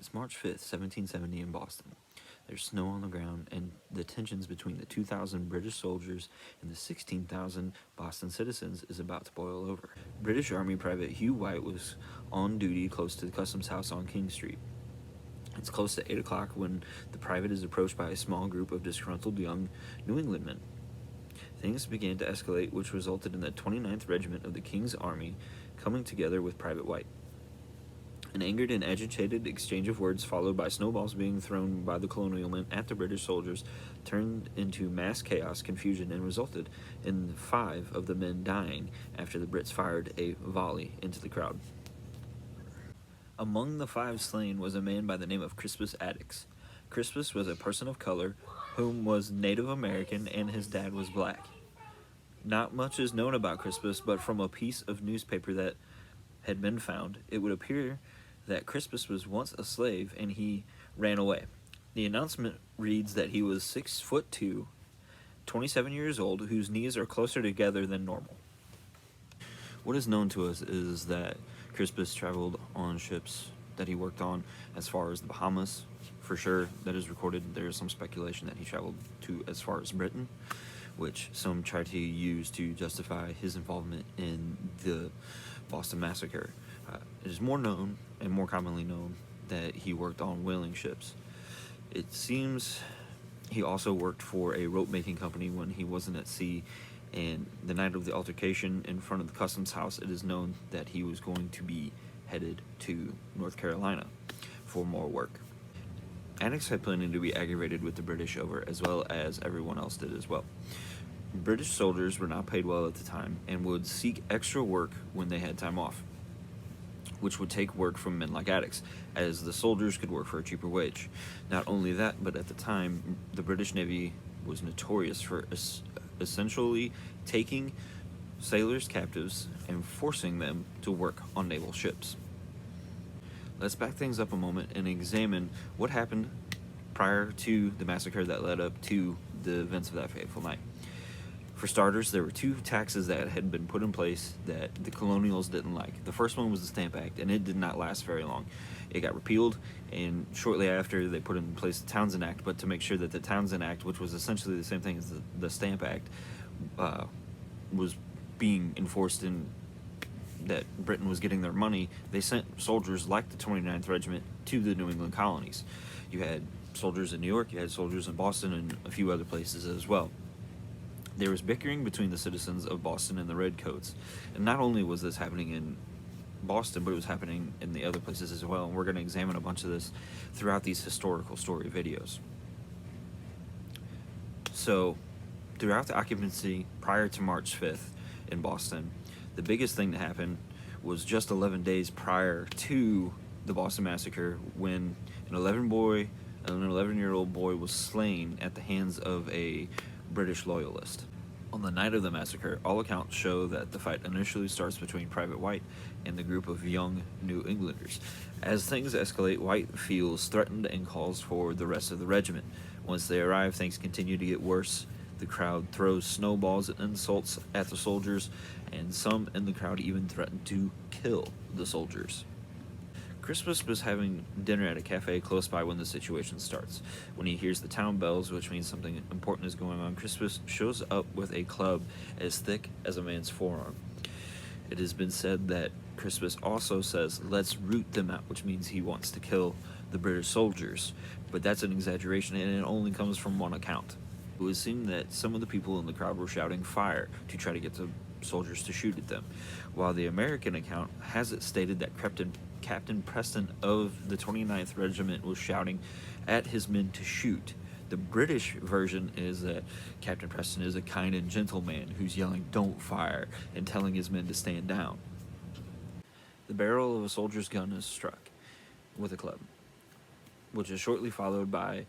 It's March 5th, 1770 in Boston. There's snow on the ground, and the tensions between the 2,000 British soldiers and the 16,000 Boston citizens is about to boil over. British Army Private Hugh White was on duty close to the Customs House on King Street. It's close to 8 o'clock when the private is approached by a small group of disgruntled young New England men. Things began to escalate, which resulted in the 29th Regiment of the King's Army coming together with Private White. An angered and agitated exchange of words, followed by snowballs being thrown by the colonial men at the British soldiers, turned into mass chaos, confusion, and resulted in 5 of the men dying after the Brits fired a volley into the crowd. Among the 5 slain was a man by the name of Crispus Attucks. Crispus was a person of color whom was Native American, and his dad was black. Not much is known about Crispus, but from a piece of newspaper that had been found, it would appear that Crispus was once a slave and he ran away. The announcement reads that he was 6'2", 27 years old, whose knees are closer together than normal. What is known to us is that Crispus traveled on ships that he worked on as far as the Bahamas. For sure, that is recorded. There is some speculation that he traveled to as far as Britain, which some try to use to justify his involvement in the Boston Massacre. It is more known and more commonly known that he worked on whaling ships. It seems he also worked for a rope-making company when he wasn't at sea, and the night of the altercation in front of the Customs House, it is known that he was going to be headed to North Carolina for more work. Attucks had planned to be aggravated with the British over, as well as everyone else did as well. British soldiers were not paid well at the time and would seek extra work when they had time off, which would take work from men like Attucks, as the soldiers could work for a cheaper wage. Not only that, but at the time, the British Navy was notorious for essentially taking sailors captives and forcing them to work on naval ships. Let's back things up a moment and examine what happened prior to the massacre that led up to the events of that fateful night. For starters, there were 2 taxes that had been put in place that the colonials didn't like. The first one was the Stamp Act, and it did not last very long. It got repealed, and shortly after, they put in place the Townshend Act, but to make sure that the Townshend Act, which was essentially the same thing as the Stamp Act, was being enforced in that Britain was getting their money, they sent soldiers like the 29th Regiment to the New England colonies. You had soldiers in New York, you had soldiers in Boston, and a few other places as well. There was bickering between the citizens of Boston and the Redcoats, and not only was this happening in Boston, but it was happening in the other places as well, and we're going to examine a bunch of this throughout these historical story videos. So, throughout the occupancy prior to March 5th in Boston, the biggest thing that happened was just 11 days prior to the Boston Massacre, when an 11-year-old boy was slain at the hands of a British loyalist. On the night of the massacre, all accounts show that the fight initially starts between Private White and the group of young New Englanders. As things escalate, White feels threatened and calls for the rest of the regiment. Once they arrive, things continue to get worse. The crowd throws snowballs and insults at the soldiers, and some in the crowd even threaten to kill the soldiers. Crispus was having dinner at a cafe close by when the situation starts. When he hears the town bells, which means something important is going on, Crispus shows up with a club as thick as a man's forearm. It has been said that Crispus also says, "Let's root them out," which means he wants to kill the British soldiers. But that's an exaggeration, and it only comes from one account. It would seem that some of the people in the crowd were shouting fire to try to get the soldiers to shoot at them, while the American account has it stated that Captain Preston of the 29th Regiment was shouting at his men to shoot. The British version is that Captain Preston is a kind and gentle man who's yelling "don't fire" and telling his men to stand down. The barrel of a soldier's gun is struck with a club, which is shortly followed by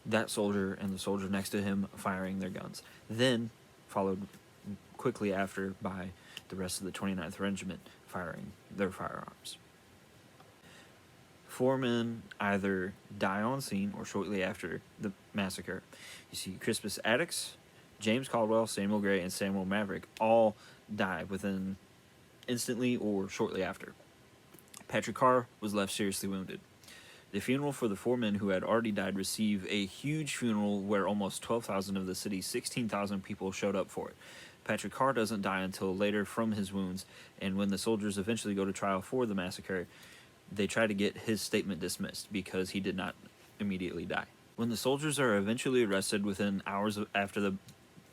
that soldier and the soldier next to him firing their guns, then followed quickly after by the rest of the 29th Regiment firing their firearms. 4 men either die on scene or shortly after the massacre. You see Crispus Attucks, James Caldwell, Samuel Gray, and Samuel Maverick all die within instantly or shortly after. Patrick Carr was left seriously wounded. The funeral for the 4 men who had already died received a huge funeral where almost 12,000 of the city's 16,000 people showed up for it. Patrick Carr doesn't die until later from his wounds, and when the soldiers eventually go to trial for the massacre, they try to get his statement dismissed because he did not immediately die. When the soldiers are eventually arrested within hours after the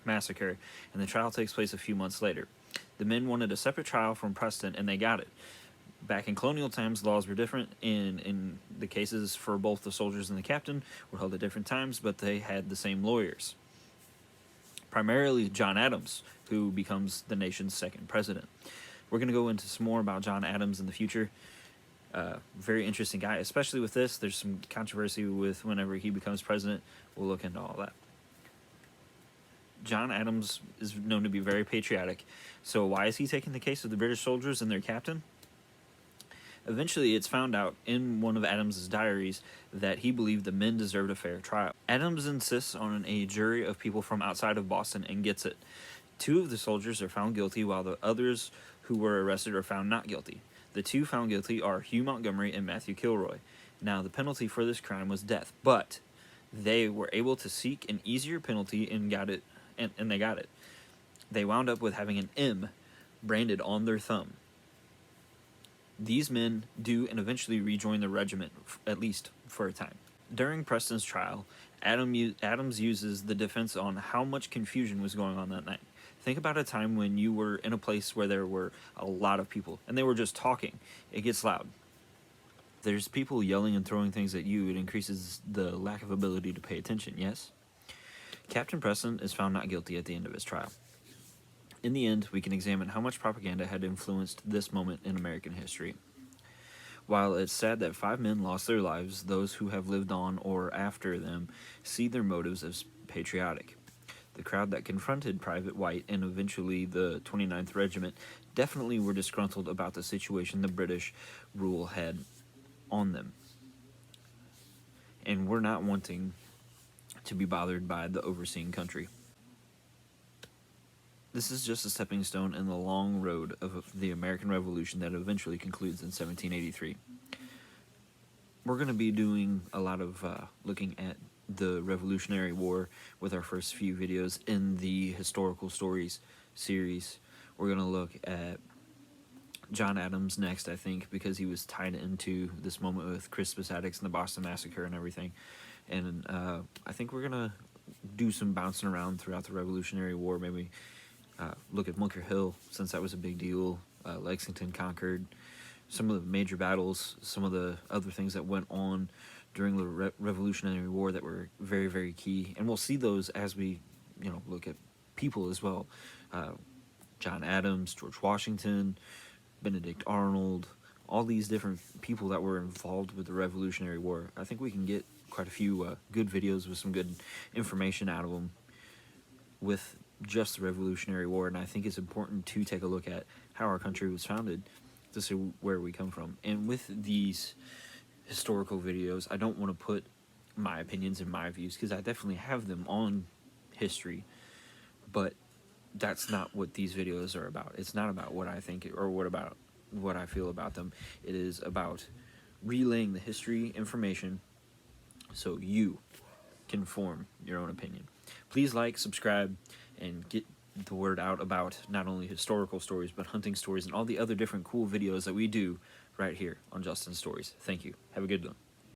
massacre, and the trial takes place a few months later, the men wanted a separate trial from Preston, and they got it. Back in colonial times, laws were different, and in the cases for both the soldiers and the captain were held at different times, but they had the same lawyers. Primarily John Adams, who becomes the nation's second president. We're going to go into some more about John Adams in the future. Very interesting guy, especially with this. There's some controversy with whenever he becomes president. We'll look into all that. John Adams is known to be very patriotic. So why is he taking the case of the British soldiers and their captain? Eventually, it's found out in one of Adams's diaries that he believed the men deserved a fair trial. Adams insists on a jury of people from outside of Boston and gets it. 2 of the soldiers are found guilty, while the others who were arrested are found not guilty. The 2 found guilty are Hugh Montgomery and Matthew Kilroy. Now, the penalty for this crime was death, but they were able to seek an easier penalty and got it, and they got it. They wound up with having an M branded on their thumb. These men do and eventually rejoin the regiment, at least for a time. During Preston's trial, Adams uses the defense on how much confusion was going on that night. Think about a time when you were in a place where there were a lot of people, and they were just talking. It gets loud. There's people yelling and throwing things at you. It increases the lack of ability to pay attention, yes? Captain Preston is found not guilty at the end of his trial. In the end, we can examine how much propaganda had influenced this moment in American history. While it's sad that 5 men lost their lives, those who have lived on or after them see their motives as patriotic. The crowd that confronted Private White and eventually the 29th Regiment definitely were disgruntled about the situation the British rule had on them, and were not wanting to be bothered by the overseeing country. This is just a stepping stone in the long road of the American Revolution that eventually concludes in 1783. We're going to be doing a lot of looking at the Revolutionary War with our first few videos in the Historical Stories series. We're going to look at John Adams next, I think, because he was tied into this moment with Crispus Attucks and the Boston Massacre and everything. And I think we're going to do some bouncing around throughout the Revolutionary War, maybe look at Bunker Hill, since that was a big deal, Lexington conquered, some of the major battles, some of the other things that went on during the Revolutionary War that were very, very key. And we'll see those as we, look at people as well. John Adams, George Washington, Benedict Arnold, all these different people that were involved with the Revolutionary War. I think we can get quite a few good videos with some good information out of them with just the Revolutionary War, and I think it's important to take a look at how our country was founded to see where we come from. And with these historical videos, I don't want to put my opinions and my views, because I definitely have them on history, but that's not what these videos are about. It's not about what I think or what I feel about them. It is about relaying the history information so you can form your own opinion. Please like, subscribe, and get the word out about not only historical stories, but hunting stories and all the other different cool videos that we do right here on Justin Stories. Thank you. Have a good one.